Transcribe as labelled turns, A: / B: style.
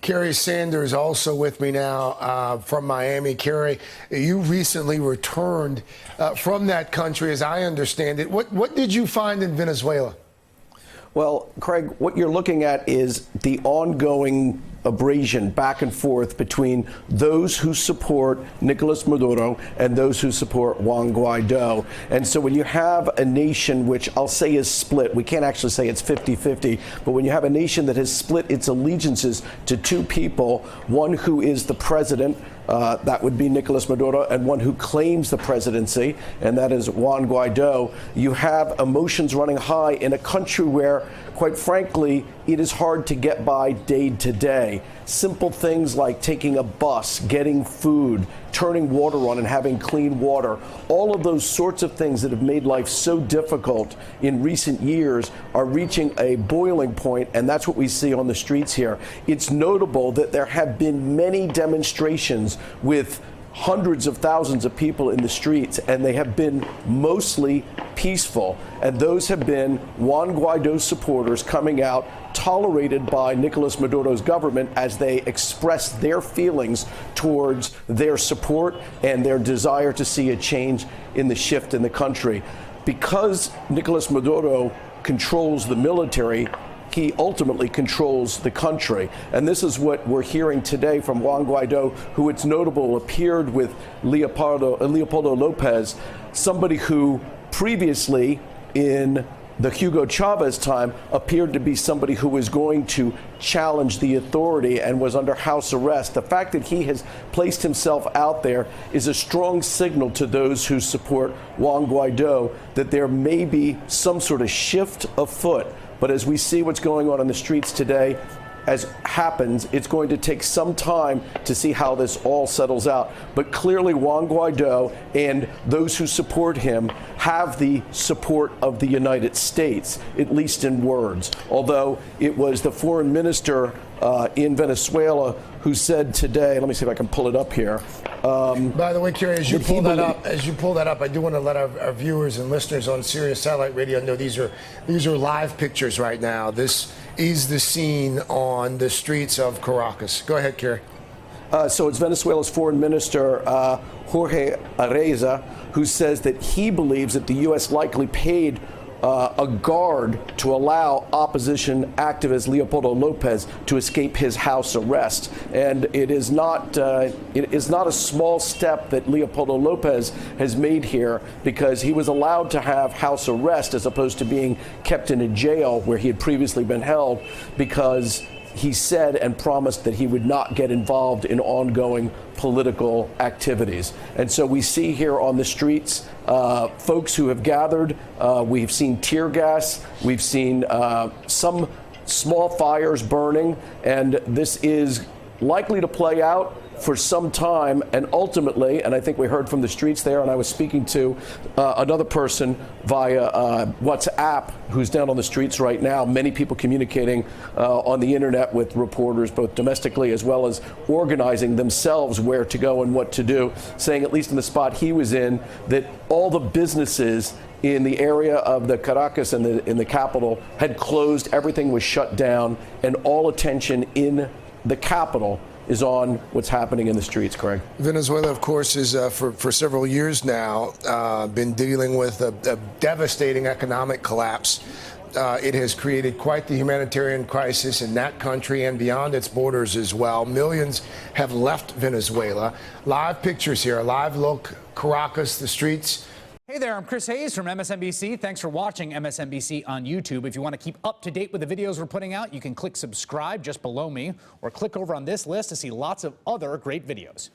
A: Kerry Sanders also with me now from Miami. Kerry, you recently returned from that country, as I understand it. What did you find in Venezuela?
B: Well, Craig, what you're looking at is the ongoing abrasion back and forth between those who support Nicolas Maduro and those who support Juan Guaido. And so when you have a nation which I'll say is split, we can't actually say it's 50-50, but when you have a nation that has split its allegiances to two people, one who is the president, that would be Nicolas Maduro, and one who claims the presidency, and that is Juan Guaido, you have emotions running high in a country where, quite frankly, it is hard to get by day to day. Simple things like taking a bus, getting food, turning water on and having clean water, all of those sorts of things that have made life so difficult in recent years are reaching a boiling point, and that's what we see on the streets here. It's notable that there have been many demonstrations with hundreds of thousands of people in the streets, and they have been mostly peaceful. And those have been Juan Guaido supporters coming out, tolerated by Nicolas Maduro's government as they express their feelings towards their support and their desire to see a change in the shift in the country. Because Nicolas Maduro controls the military, he ultimately controls the country. And this is what we're hearing today from Juan Guaido, who, it's notable, appeared with Leopoldo Lopez, somebody who previously in the Hugo Chavez time appeared to be somebody who was going to challenge the authority and was under house arrest. The fact that he has placed himself out there is a strong signal to those who support Juan Guaido that there may be some sort of shift afoot. But as we see what's going on in the streets today, as happens, it's going to take some time to see how this all settles out. But clearly Juan Guaido and those who support him have the support of the United States, at least in words. Although it was the foreign minister in Venezuela who said today, let me see if I can pull it up here.
A: By the way, Kerry, as you pull that up, I do want to let our viewers and listeners on Sirius Satellite Radio know these are live pictures right now. This is the scene on the streets of Caracas. Go ahead, Kerry.
B: So it's Venezuela's foreign minister, Jorge Arreza, who says that he believes that the U.S. likely paid a guard to allow opposition activist Leopoldo Lopez to escape his house arrest. And it is not a small step that Leopoldo Lopez has made here, because he was allowed to have house arrest as opposed to being kept in a jail where he had previously been held, because he said and promised that he would not get involved in ongoing political activities. And so we see here on the streets folks who have gathered. We've seen tear gas. We've seen some small fires burning. And this is likely to play out for some time, and ultimately, and I think we heard from the streets there, and I was speaking to another person via WhatsApp who's down on the streets right now, many people communicating on the internet with reporters, both domestically as well as organizing themselves where to go and what to do, saying, at least in the spot he was in, that all the businesses in the area of the Caracas and in the capital had closed, everything was shut down, and all attention in the capital is on what's happening in the streets, Craig.
A: Venezuela, of course, is for several years now been dealing with a devastating economic collapse. It has created quite the humanitarian crisis in that country and beyond its borders as well. Millions have left Venezuela. Live pictures here, a live look, Caracas, the streets.
C: Hey there, I'm Chris Hayes from MSNBC. Thanks for watching MSNBC on YouTube. If you want to keep up to date with the videos we're putting out, you can click subscribe just below me, or click over on this list to see lots of other great videos.